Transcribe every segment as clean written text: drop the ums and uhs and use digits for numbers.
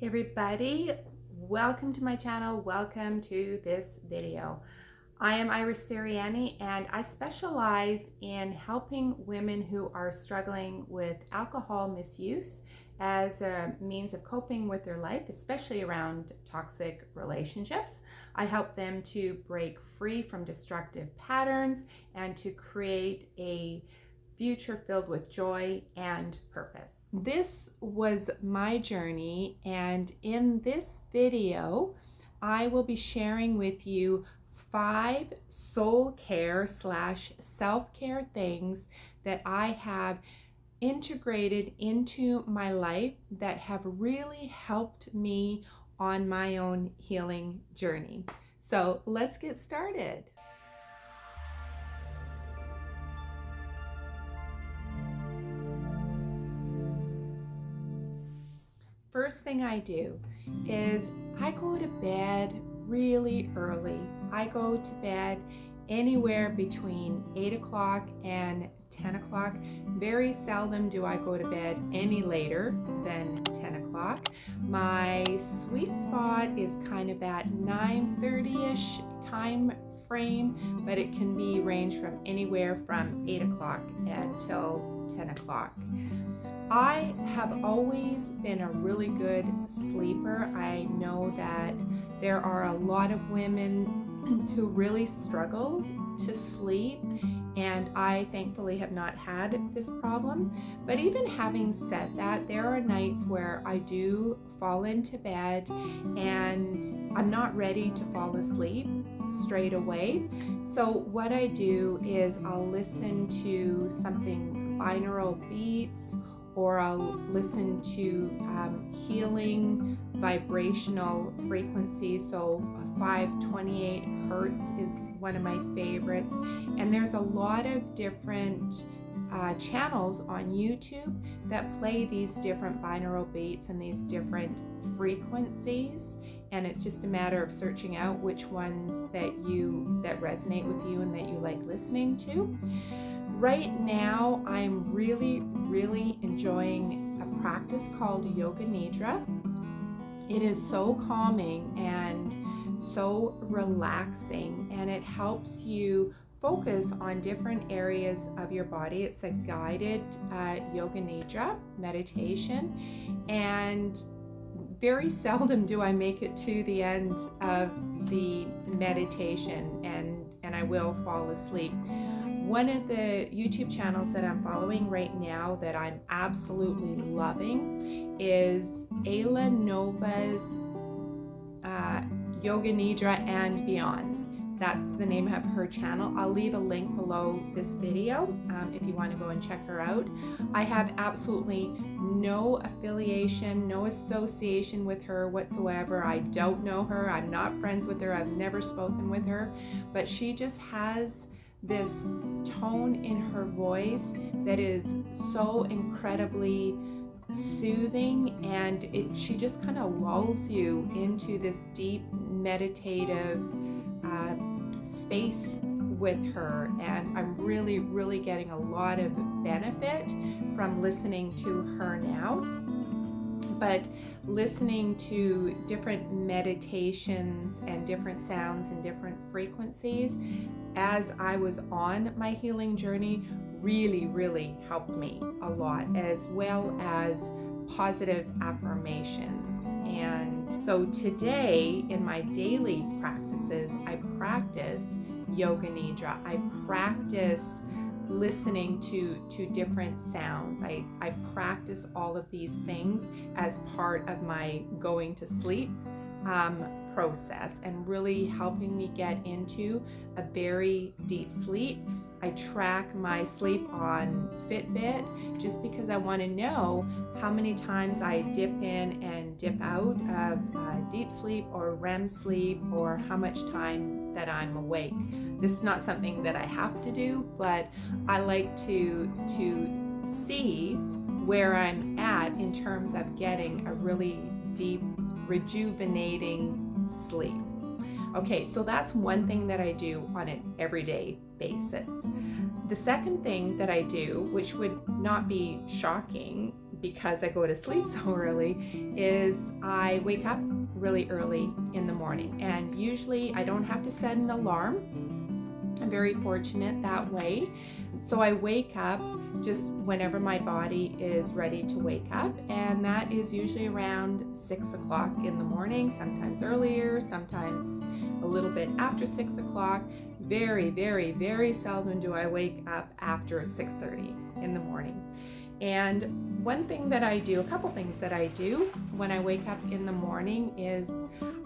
Hey everybody, welcome to my channel, welcome to this video. I am Iris Siriani and I specialize in helping women who are struggling with alcohol misuse as a means of coping with their life, especially around toxic relationships. I help them to break free from destructive patterns and to create a future filled with joy and purpose. This was my journey, and in this video, I will be sharing with you 5 soul care / self-care things that I have integrated into my life that have really helped me on my own healing journey. So let's get started. First thing I do is I go to bed really early. I go to bed anywhere between 8 o'clock and 10 o'clock. Very seldom do I go to bed any later than 10 o'clock. My sweet spot is kind of that 9:30-ish time frame, but it can be range from anywhere from 8 o'clock until 10 o'clock. I have always been a really good sleeper. I know that there are a lot of women who really struggle to sleep, and I thankfully have not had this problem. But even having said that, there are nights where I do fall into bed and I'm not ready to fall asleep straight away. So what I do is I'll listen to something binaural beats, or I'll listen to healing vibrational frequencies. So 528 hertz is one of my favorites. And there's a lot of different channels on YouTube that play these different binaural beats and these different frequencies. And it's just a matter of searching out which ones that resonate with you and that you like listening to. Right now, I'm really enjoying a practice called Yoga Nidra. It is so calming and so relaxing, and it helps you focus on different areas of your body. It's a guided Yoga Nidra meditation, and very seldom do I make it to the end of the meditation, and I will fall asleep. One of the YouTube channels that I'm following right now that I'm absolutely loving is Ayla Nova's Yoga Nidra and Beyond. That's the name of her channel. I'll leave a link below this video if you want to go and check her out. I have absolutely no affiliation, no association with her whatsoever. I don't know her. I'm not friends with her. I've never spoken with her, but she just has this tone in her voice that is so incredibly soothing, and she just kind of lulls you into this deep meditative space with her, and I'm really getting a lot of benefit from listening to her now. But listening to different meditations and different sounds and different frequencies as I was on my healing journey really helped me a lot, as well as positive affirmations. And so today in my daily practices, I practice Yoga Nidra. I practice listening to different sounds. I practice all of these things as part of my going to sleep process, and really helping me get into a very deep sleep. I track my sleep on Fitbit just because I want to know how many times I dip in and dip out of deep sleep or REM sleep, or how much time that I'm awake. This is not something that I have to do, but I like to see where I'm at in terms of getting a really deep, rejuvenating sleep. Okay, so that's one thing that I do on an everyday basis. The second thing that I do, which would not be shocking, because I go to sleep so early, is I wake up really early in the morning. And usually I don't have to set an alarm. I'm very fortunate that way. So I wake up just whenever my body is ready to wake up, and that is usually around 6 o'clock in the morning, sometimes earlier, sometimes a little bit after 6 o'clock. Very, very, very seldom do I wake up after 6:30 in the morning. And one thing that I do, a couple things that I do when I wake up in the morning is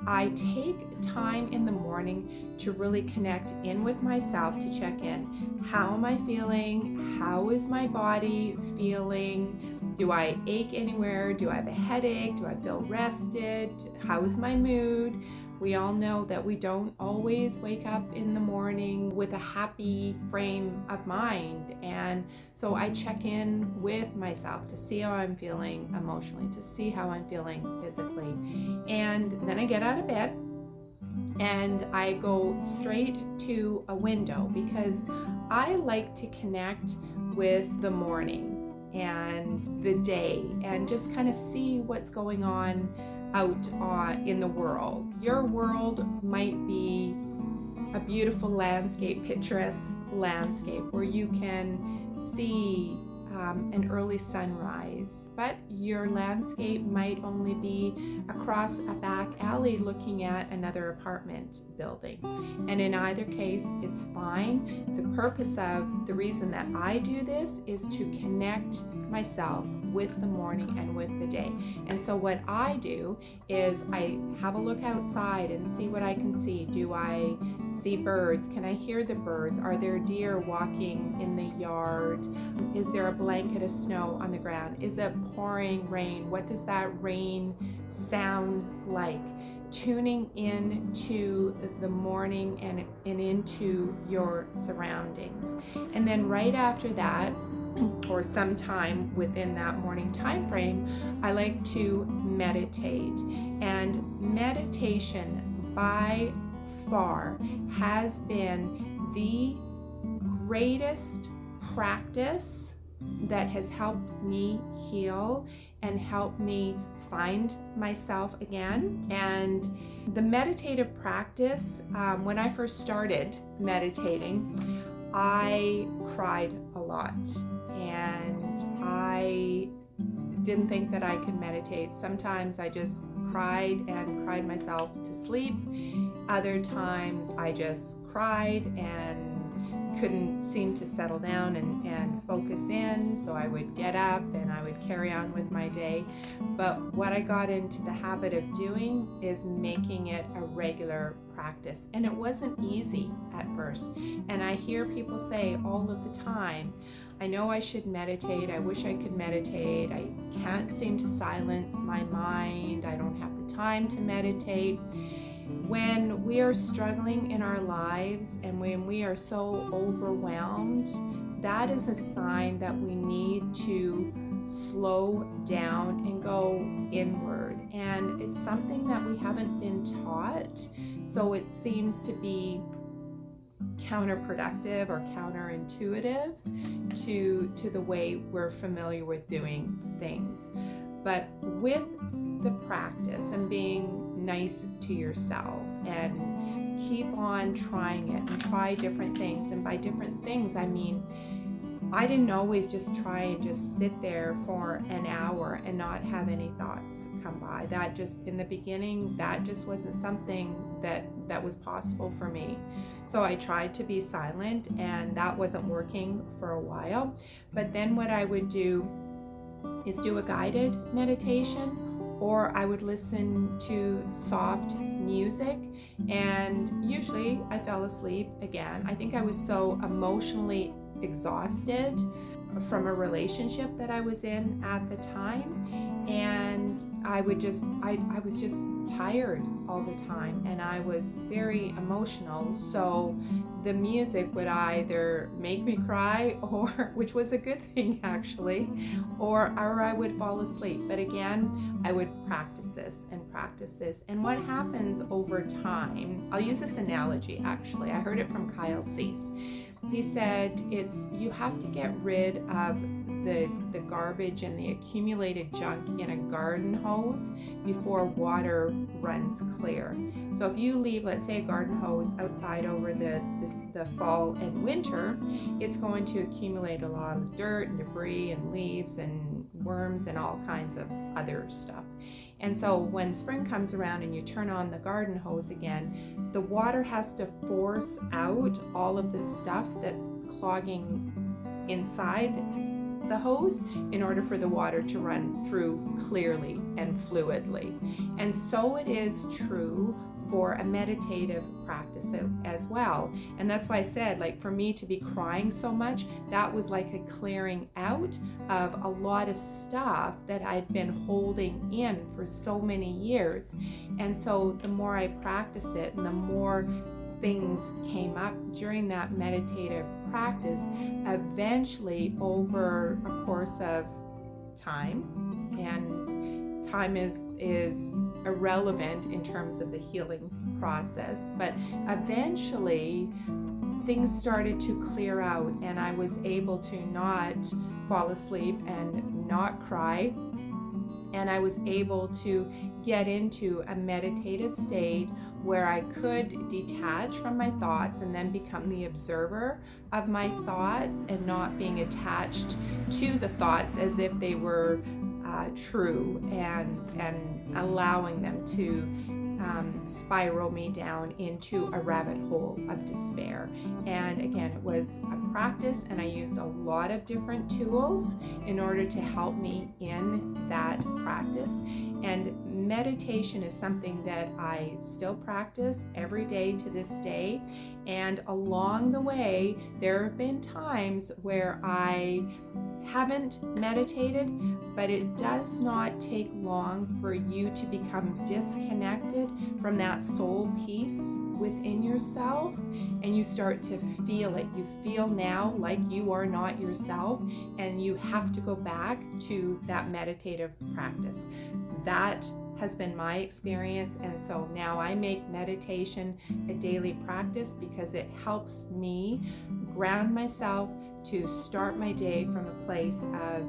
I take time in the morning to really connect in with myself, to check in. How am I feeling? How is my body feeling? Do I ache anywhere? Do I have a headache? Do I feel rested? How is my mood? We all know that we don't always wake up in the morning with a happy frame of mind. And so I check in with myself to see how I'm feeling emotionally, to see how I'm feeling physically. And then I get out of bed and I go straight to a window because I like to connect with the morning and the day and just kind of see what's going on out in the world. Your world might be a beautiful landscape, picturesque landscape where you can see an early sunrise, but your landscape might only be across a back alley looking at another apartment building. And in either case, it's fine. The purpose of the reason that I do this is to connect myself with the morning and with the day. And so what I do is I have a look outside and see what I can see. Do I see birds? Can I hear the birds? Are there deer walking in the yard? Is there a blanket of snow on the ground? Is it pouring rain? What does that rain sound like? Tuning in to the morning and into your surroundings. And then right after that, or sometime within that morning time frame, I like to meditate. And meditation by far has been the greatest practice that has helped me heal and help me find myself again. And the meditative practice, when I first started meditating, I cried a lot and I didn't think that I could meditate. Sometimes I just cried and cried myself to sleep. Other times I just cried and couldn't seem to settle down and focus in, so I would get up and I would carry on with my day. But what I got into the habit of doing is making it a regular practice, and it wasn't easy at first. And I hear people say all of the time, I know I should meditate, I wish I could meditate, I can't seem to silence my mind, I don't have the time to meditate. When we are struggling in our lives and when we are so overwhelmed, that is a sign that we need to slow down and go inward. And it's something that we haven't been taught, so it seems to be counterproductive or counterintuitive to the way we're familiar with doing things. But with the practice and being nice to yourself and keep on trying it and try different things, and by different things I mean I didn't always just try and just sit there for an hour and not have any thoughts come by. That just in the beginning, that just wasn't something that was possible for me. So I tried to be silent and that wasn't working for a while. But then what I would do is do a guided meditation, or I would listen to soft music, and usually I fell asleep again. I think I was so emotionally exhausted from a relationship that I was in at the time, and I was just tired all the time, and I was very emotional, so the music would either make me cry, or which was a good thing actually, or I would fall asleep. But again, I would practice this, and what happens over time, I'll use this analogy actually, I heard it from Kyle Cease. He said you have to get rid of the garbage and the accumulated junk in a garden hose before water runs clear. So if you leave, let's say, a garden hose outside over the fall and winter, it's going to accumulate a lot of dirt and debris and leaves and worms and all kinds of other stuff. And so when spring comes around and you turn on the garden hose again, the water has to force out all of the stuff that's clogging inside the hose in order for the water to run through clearly and fluidly. And so it is true for a meditative practice as well. And that's why I said, like, for me to be crying so much, that was like a clearing out of a lot of stuff that I'd been holding in for so many years. And so the more I practiced it and the more things came up during that meditative practice, eventually over a course of time, and time is irrelevant in terms of the healing process, but eventually things started to clear out and I was able to not fall asleep and not cry, and I was able to get into a meditative state where I could detach from my thoughts and then become the observer of my thoughts and not being attached to the thoughts as if they were true, and allowing them to spiral me down into a rabbit hole of despair. And again, it was a practice, and I used a lot of different tools in order to help me in that practice. And meditation is something that I still practice every day to this day. And along the way, there have been times where I haven't meditated, but it does not take long for you to become disconnected from that soul piece within yourself, and you start to feel it. You feel now like you are not yourself, and you have to go back to that meditative practice. That has been my experience, and so now I make meditation a daily practice because it helps me ground myself to start my day from a place of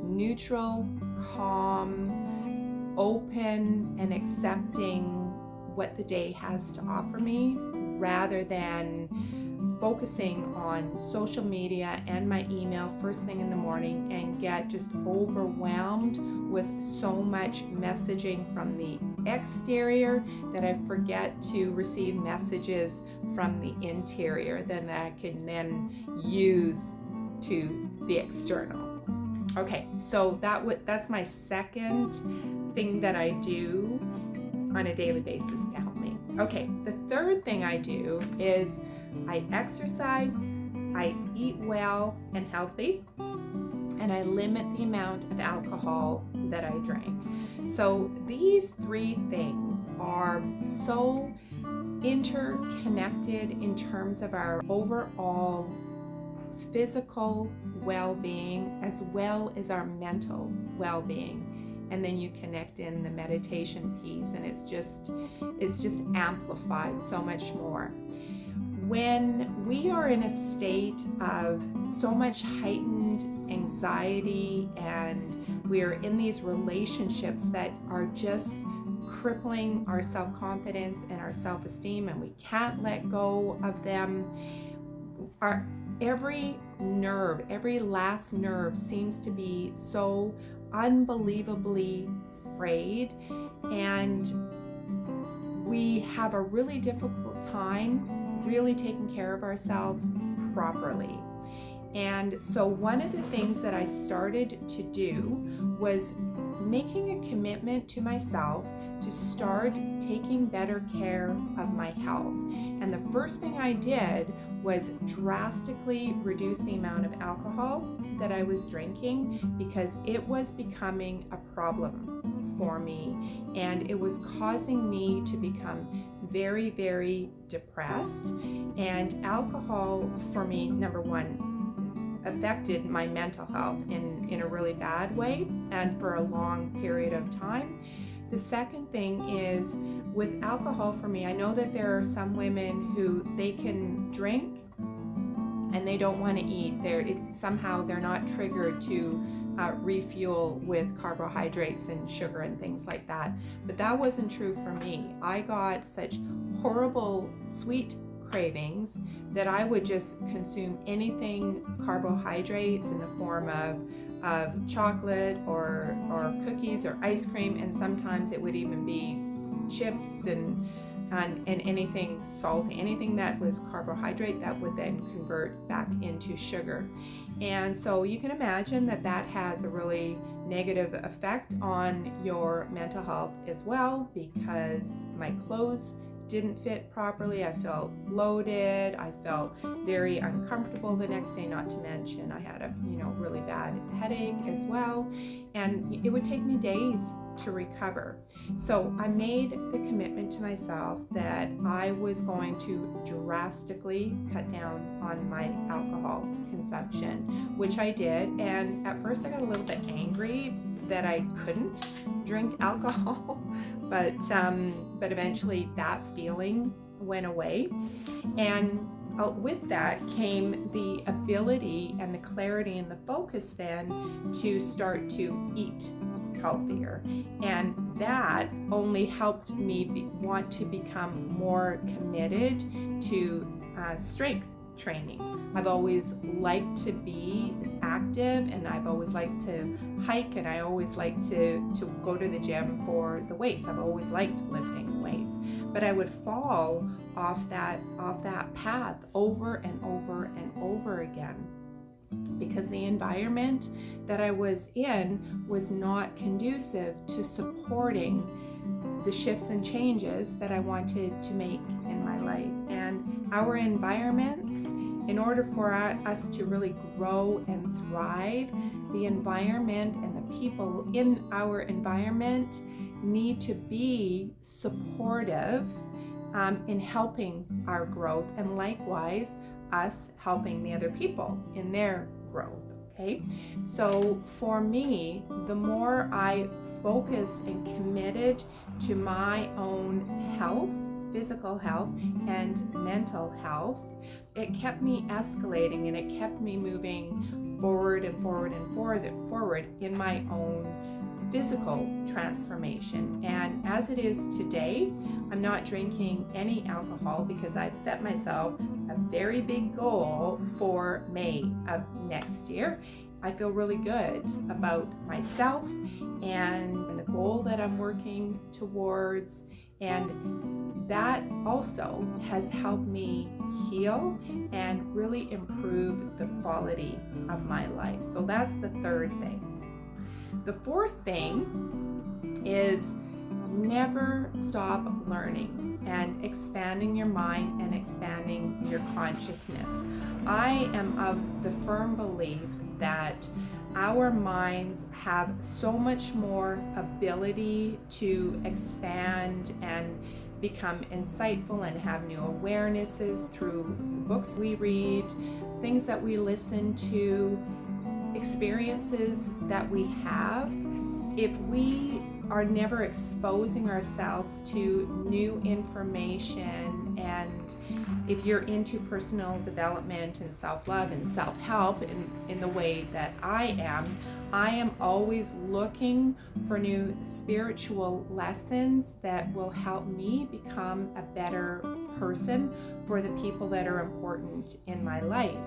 neutral, calm, open, and accepting what the day has to offer me, rather than focusing on social media and my email first thing in the morning and get just overwhelmed with so much messaging from the exterior that I forget to receive messages from the interior that I can then use to the external. Okay, so that's my second thing that I do on a daily basis to help me. Okay, the third thing I do is I exercise, I eat well and healthy, and I limit the amount of alcohol that I drink. So these three things are so interconnected in terms of our overall physical well-being as well as our mental well-being. And then you connect in the meditation piece, and it's just amplified so much more. When we are in a state of so much heightened anxiety and we're in these relationships that are just crippling our self-confidence and our self-esteem, and we can't let go of them, every last nerve seems to be so unbelievably frayed, and we have a really difficult time really taking care of ourselves properly. And so one of the things that I started to do was making a commitment to myself to start taking better care of my health. And the first thing I did was drastically reduce the amount of alcohol that I was drinking, because it was becoming a problem for me, and it was causing me to become very, very depressed. And alcohol for me, number one, affected my mental health in a really bad way and for a long period of time. The second thing is, with alcohol for me, I know that there are some women who they can drink and they don't want to eat. Somehow they're not triggered to refuel with carbohydrates and sugar and things like that. But that wasn't true for me. I got such horrible sweet cravings that I would just consume anything carbohydrates in the form of chocolate or cookies or ice cream, and sometimes it would even be chips and anything salty, anything that was carbohydrate that would then convert back into sugar. And so you can imagine that has a really negative effect on your mental health as well, because my clothes didn't fit properly. I felt bloated. I felt very uncomfortable the next day, not to mention I had a really bad headache as well, and it would take me days to recover. So I made the commitment to myself that I was going to drastically cut down on my alcohol consumption, which I did. And at first I got a little bit angry that I couldn't drink alcohol, but eventually that feeling went away. And with that came the ability and the clarity and the focus then to start to eat healthier. And that only helped me want to become more committed to strength training. I've always liked to be active, and I've always liked to hike, and I always liked to go to the gym for the weights. I've always liked lifting weights, but I would fall off that path over and over and over again, because the environment that I was in was not conducive to supporting the shifts and changes that I wanted to make in my life. And our environments, in order for us to really grow and thrive, the environment and the people in our environment need to be supportive in helping our growth, and likewise us helping the other people in their growth. Okay, so for me, the more I focused and committed to my own health, physical health and mental health, it kept me escalating, and it kept me moving forward and forward and forward in my own physical transformation. And as it is today, I'm not drinking any alcohol because I've set myself a very big goal for May of next year. I feel really good about myself and the goal that I'm working towards, and that also has helped me heal and really improve the quality of my life. So that's the third thing. The fourth thing is never stop learning and expanding your mind and expanding your consciousness. I am of the firm belief that our minds have so much more ability to expand and become insightful and have new awarenesses through books we read, things that we listen to, experiences that we have. If we are never exposing ourselves to new information, and if you're into personal development and self-love and self-help in the way that I am always looking for new spiritual lessons that will help me become a better person for the people that are important in my life.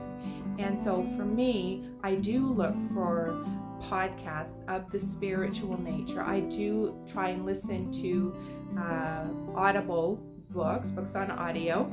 And so for me, I do look for podcasts of the spiritual nature. I do try and listen to audible books on audio,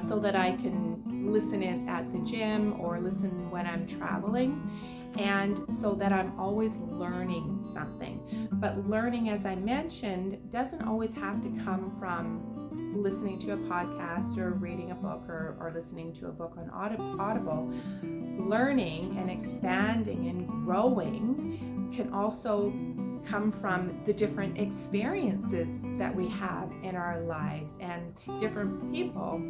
so that I can listen in at the gym or listen when I'm traveling, and so that I'm always learning something. But learning, as I mentioned, doesn't always have to come from listening to a podcast or reading a book or listening to a book on Audible. Learning and expanding and growing can also come from the different experiences that we have in our lives and different people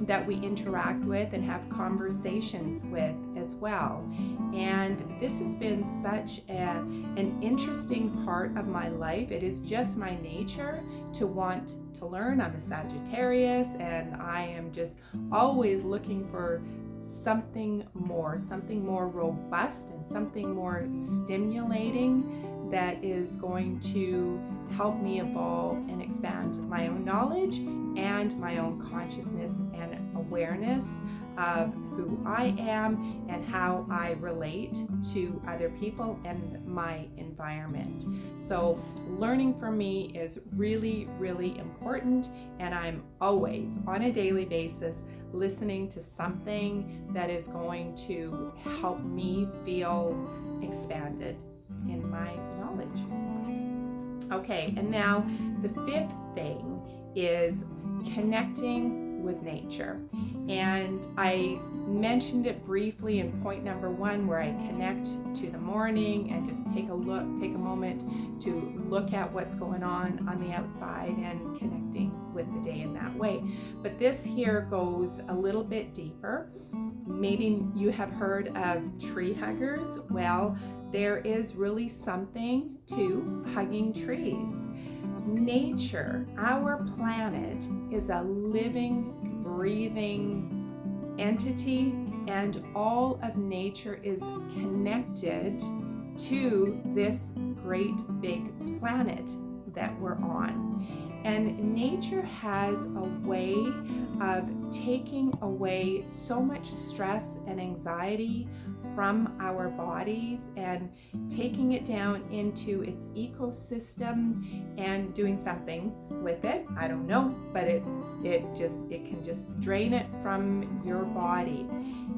that we interact with and have conversations with as well. And this has been such an interesting part of my life. It is just my nature to want to learn. I'm a Sagittarius, and I am just always looking for something more robust and something more stimulating that is going to help me evolve and expand my own knowledge and my own consciousness and awareness of who I am and how I relate to other people and my environment. So learning for me is really, really important, and I'm always on a daily basis listening to something that is going to help me feel expanded in my knowledge. Okay, and now the fifth thing is connecting with nature. And I mentioned it briefly in point number 1, where I connect to the morning and just take a moment to look at what's going on the outside and connecting with the day in that way. But this here goes a little bit deeper. Maybe you have heard of tree huggers. Well, there is really something to hugging trees. Nature, our planet, is a living, breathing entity, and all of nature is connected to this great big planet that we're on. And nature has a way of taking away so much stress and anxiety from our bodies and taking it down into its ecosystem and doing something with it. I don't know, but it can just drain it from your body.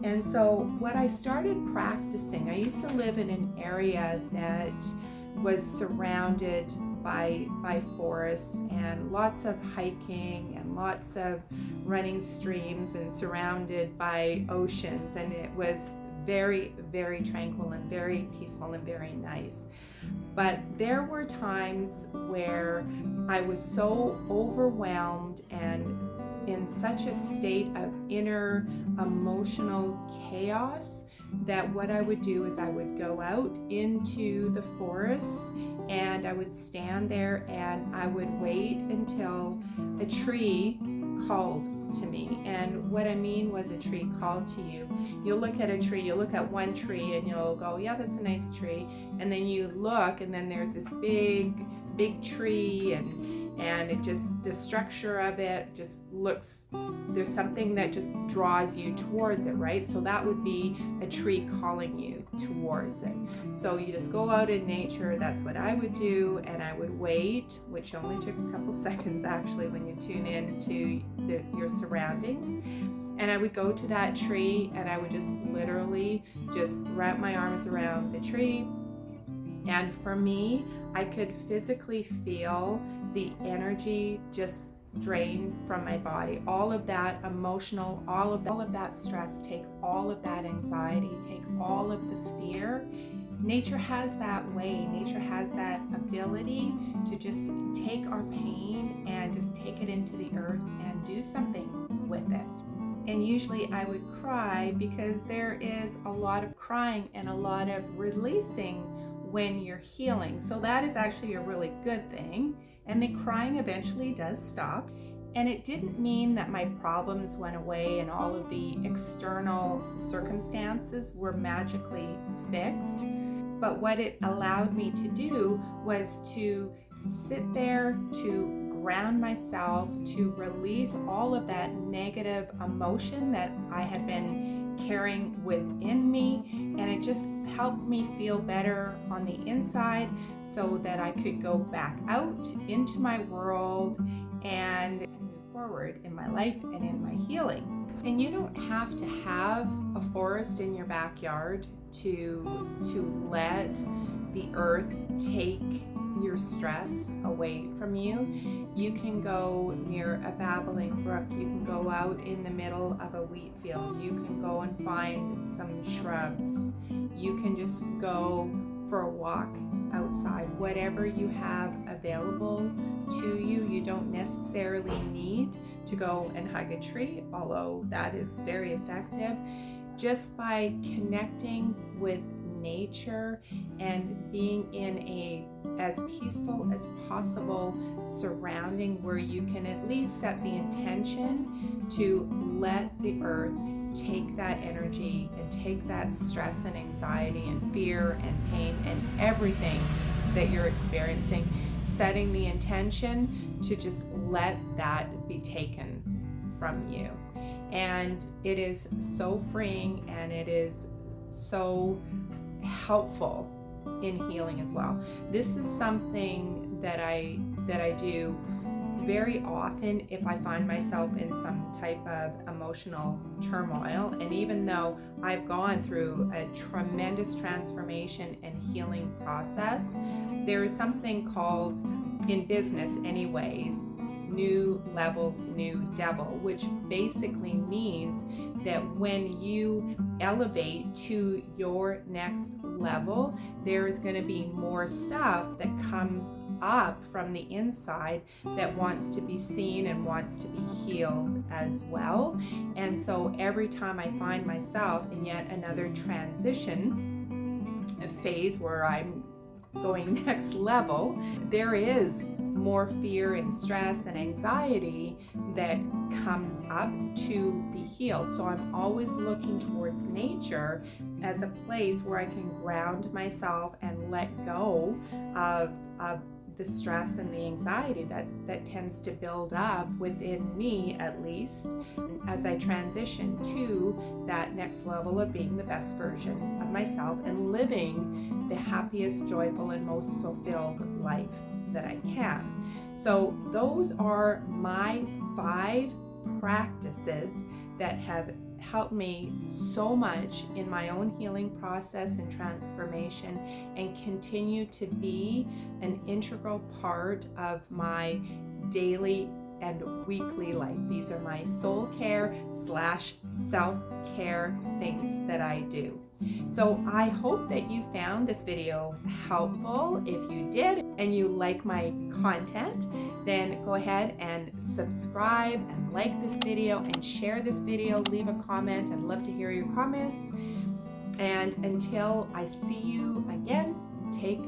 And so what I started practicing, I used to live in an area that was surrounded by forests and lots of hiking and lots of running streams and surrounded by oceans, and it was very, very tranquil and very peaceful and very nice. But there were times where I was so overwhelmed and in such a state of inner emotional chaos that what I would do is I would go out into the forest and I would stand there and I would wait until a tree called to me. And what I mean was a tree called to you. You'll look at a tree, you'll look at one tree and you'll go, yeah, that's a nice tree. And then you look and then there's this big tree and it just, the structure of it just looks, there's something that just draws you towards it, right? So that would be a tree calling you towards it. So you just go out in nature, that's what I would do, and I would wait, which only took a couple seconds actually when you tune in to your surroundings. And I would go to that tree and I would just literally just wrap my arms around the tree. And for me, I could physically feel the energy just drain from my body. All of that emotional, all of that stress, take all of that anxiety, take all of the fear. Nature has that way. Nature has that ability to just take our pain and just take it into the earth and do something with it. And usually I would cry because there is a lot of crying and a lot of releasing when you're healing. So that is actually a really good thing. And the crying eventually does stop. And it didn't mean that my problems went away and all of the external circumstances were magically fixed. But what it allowed me to do was to sit there, to ground myself, to release all of that negative emotion that I had been carrying within me. And it just helped me feel better on the inside so that I could go back out into my world and move forward in my life and in my healing. And you don't have to have a forest in your backyard to let the earth take your stress away from you. You can go near a babbling brook. You can go out in the middle of a wheat field. You can go and find some shrubs. You can just go for a walk outside. Whatever you have available to you, you don't necessarily need to go and hug a tree, although that is very effective. Just by connecting with nature and being in a as peaceful as possible surrounding where you can at least set the intention to let the earth take that energy and take that stress and anxiety and fear and pain and everything that you're experiencing, setting the intention to just let that be taken from you. And it is so freeing, and it is so helpful in healing as well. This is something that I do very often if I find myself in some type of emotional turmoil. And even though I've gone through a tremendous transformation and healing process, there is something called, in business anyways, new level, new devil, which basically means that when you elevate to your next level, there is going to be more stuff that comes up from the inside that wants to be seen and wants to be healed as well. And so every time I find myself in yet another transition phase where I'm going next level, there is more fear and stress and anxiety that comes up to be healed. So I'm always looking towards nature as a place where I can ground myself and let go of the stress and the anxiety that tends to build up within me, at least, as I transition to that next level of being the best version of myself and living the happiest, joyful, and most fulfilled life that I can. So those are my 5 practices that have helped me so much in my own healing process and transformation, and continue to be an integral part of my daily and weekly life. These are my soul care / self-care things that I do. So I hope that you found this video helpful. If you did and you like my content, then go ahead and subscribe and like this video and share this video. Leave a comment. I'd love to hear your comments. And until I see you again, take